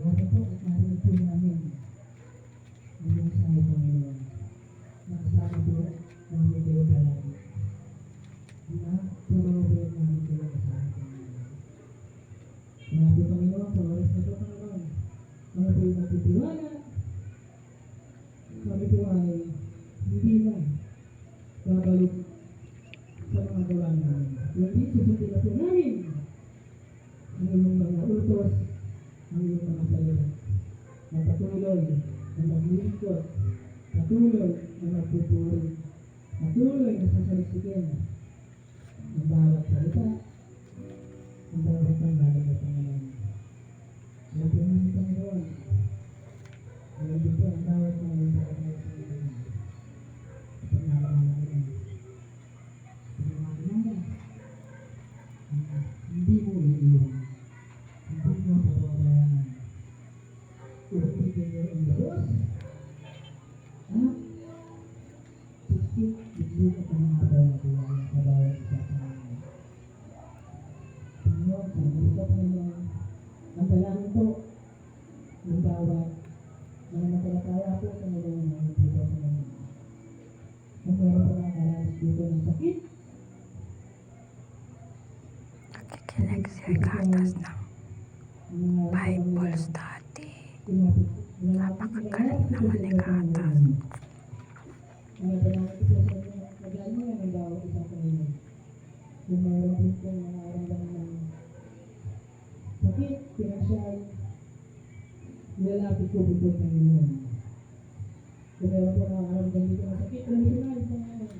Salamat po at narinig po namin ang mensahe, Panginoon. Nakasama po namin kayo palagi. Na tumawin namin kayo kasama, Panginoon. Kaya po, Panginoon, sa oras na po, Panginoon, kami po yung natitiwala. Kami po ay hindi na babalik sa mga gawa namin. Kundi susundin na po namin ang iyong mga utos, ang iyong mga salita. Na patuloy na maglilingkod, patuloy na magpupuri, patuloy na sasalisikin ang bawat salita, ang bawat panggaling na Panginoon. Alam po namin, Panginoon, alam din po ang bawat mga pagkakaya sa Panginoon. Hindi mo iiwan, hindi mo papabayaan. Ulitin mo ang Diyos, at siksik, itlog at ang mga pawatuwa sa bawat isa sa mga. Panginoon, sa mga Panginoon, ang dalangin po ng bawat mga nagkakaya po sa mga mga dito sa mga. Kung meron po nakakaranas dito ng sakit, nakikinig si Gatas ng Bible study. Napakagaling naman ni Gatas. mga dalangin po sa inyo, nagalingan ng bawat isang Panginoon. Kung meron din po mga aramdaman ng sakit, pinasyal, nilalapit ko po ng Panginoon. Kung meron po mga aramdaman dito ng sakit, emosyonal, Panginoon.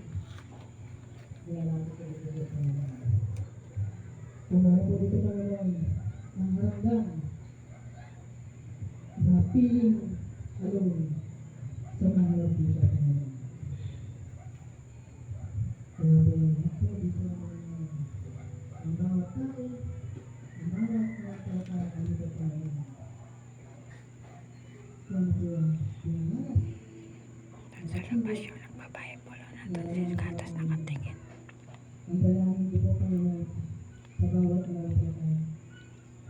Nilalapit ko po ng Panginoon. Kung meron po dito, Panginoon, ang haramdam na feeling alone sa mga harap dito, Panginoon. Kaya po, ako dito, Panginoon, ang bawat tao, ang bawat pagkakakali sa Panginoon. Kung po, pinangalas, Sa labas yung nagbabible. Nandun si Gatas nakatingin. ang dalangin ko po, Panginoon, sa bawat nararamdaman.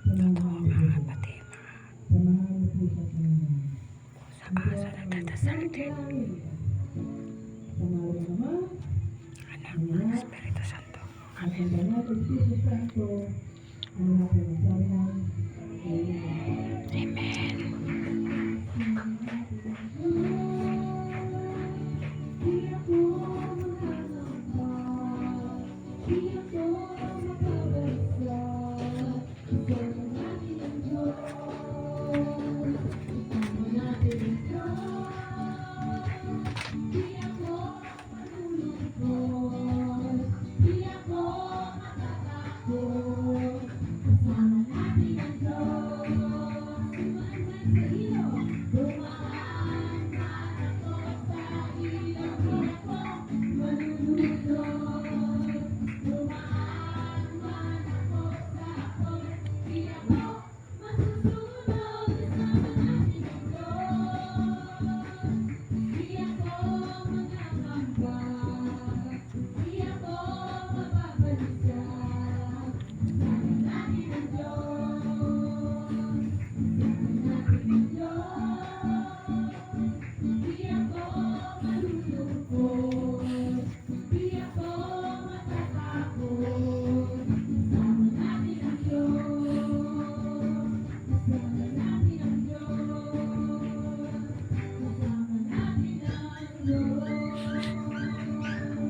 Totoo mga kapatid, Samahan mo po siya, Panginoon. sa asa nagdadasal din. Sa ngalan ng Ama, Anak ng Espiritu Santo. at ang banal na Espiritu Santo, ang lahat ng sabihan. Amen. Amen.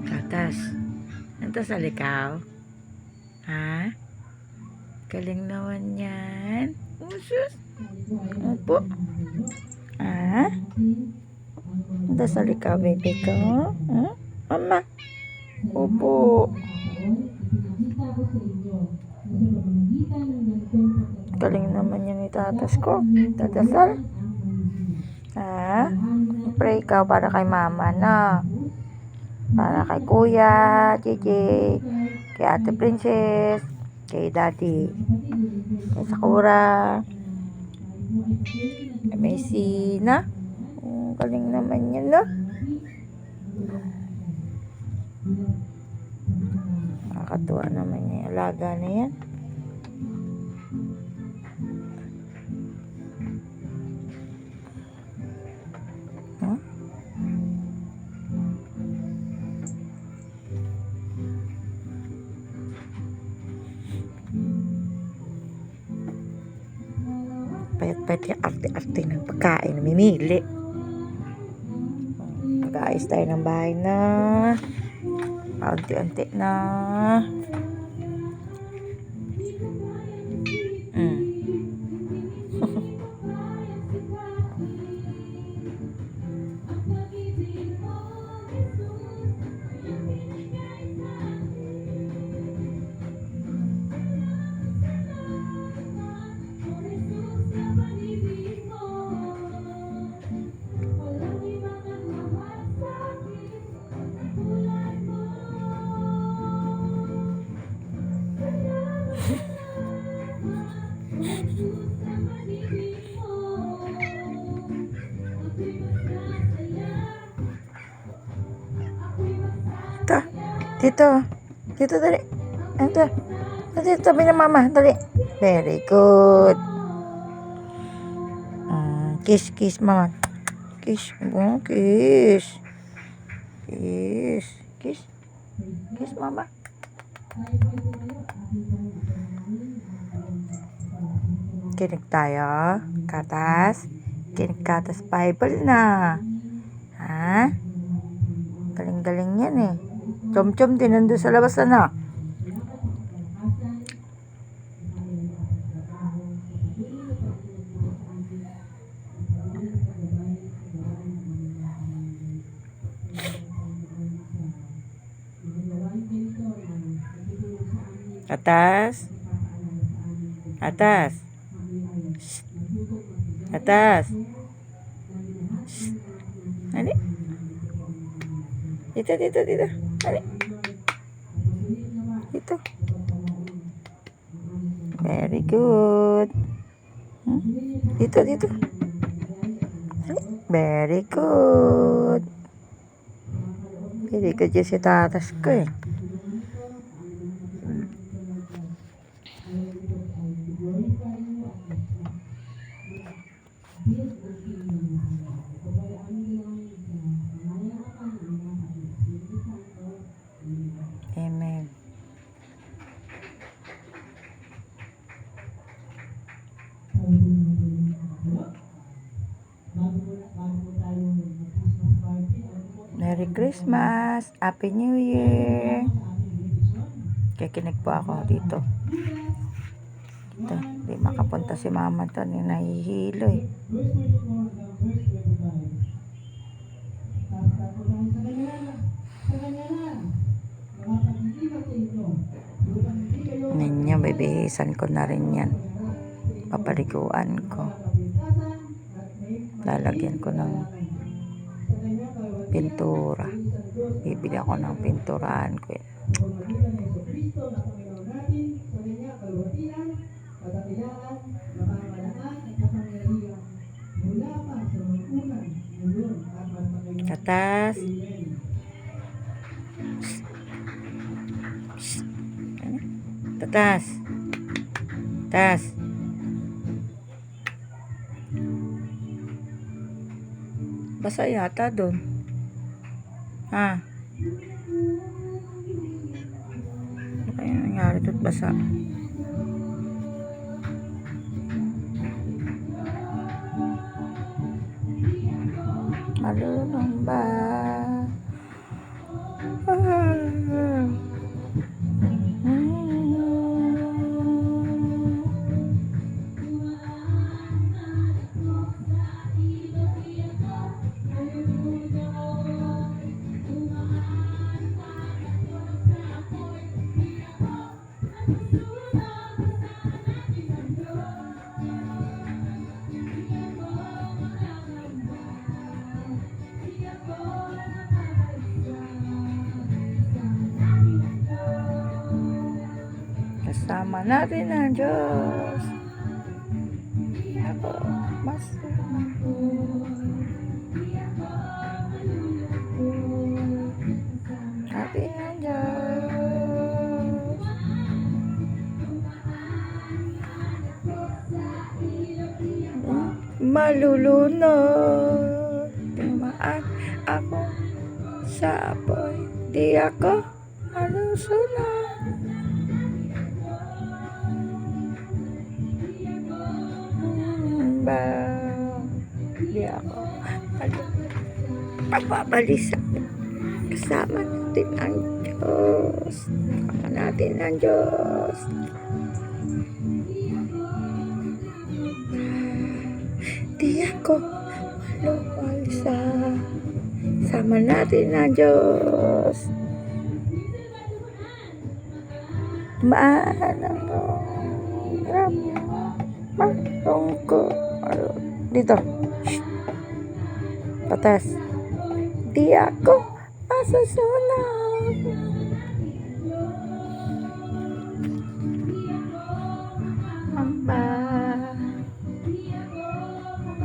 Gatas, ito sa likaw? Ha? Galing naman yan. Usus. Opo. Ha? Ito sa likaw, baby ko? Ha? Mama. Opo. Galing naman yan ni tatas ko. Tatasal. Ha? Pray ka para kay mama na. Para kay Kuya, JJ, kay Ate Princess, kay Daddy, kay Sakura, kay Macy na. Galing naman yan, no? Nakakatuwa naman yung alaga na yan. Payat-payat yung arte-arte ng pagkain na mimili. Mag-aayos tayo ng bahay na paunti-unti na. Dito, dali. Dito, tabi na mama, dali. Very good. Kiss, mama. Kiss, kiss, mama. Kinig tayo, katas. Kinig katas Bible na. Ha? Galing-galing yan eh. Chom-chom din nandun sa labas na. Atas. Dali. Dito. Dali. Dito. Very good. Dito. Dali. Very good. Very good yung si tatas ko eh. Amen. Merry Christmas! Happy New Year! Kikinig po ako dito. Hindi makapunta si mama to, nahihilo eh. Ninyo, bibihisan ko na rin yan. Papaliguan ko. Lalagyan ko ng pintura. Bibili ako ng pinturahan ko yan. Katas. Tas. Basa yata doon. Ano kaya nangyari doon basa? Malulong ba? Kasama natin ang Diyos. Ako, mas natin ang Diyos. Malulunod. Tumaan ako sa apoy. Di ako malusunod. ba? Di ako papabalisa. Kasama natin ang Diyos. Kasama natin ang Diyos. Di ako malumalisa. Kasama natin ang Diyos. Maan ako. Malungkot. Dito. Shh. Patas. Di ako masusunod.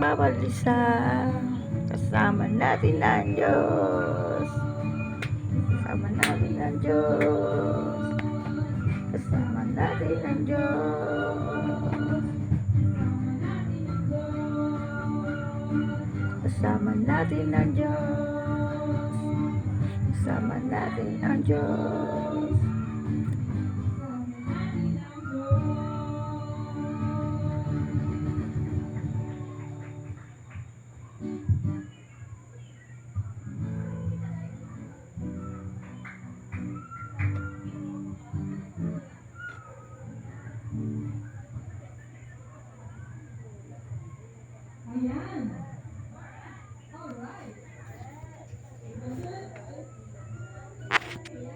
Babalisa. Kasama natin ang Diyos. Kasama natin ang Diyos. Kasama natin ang Diyos. Kasama natin ang Diyos. Kasama natin ang Diyos.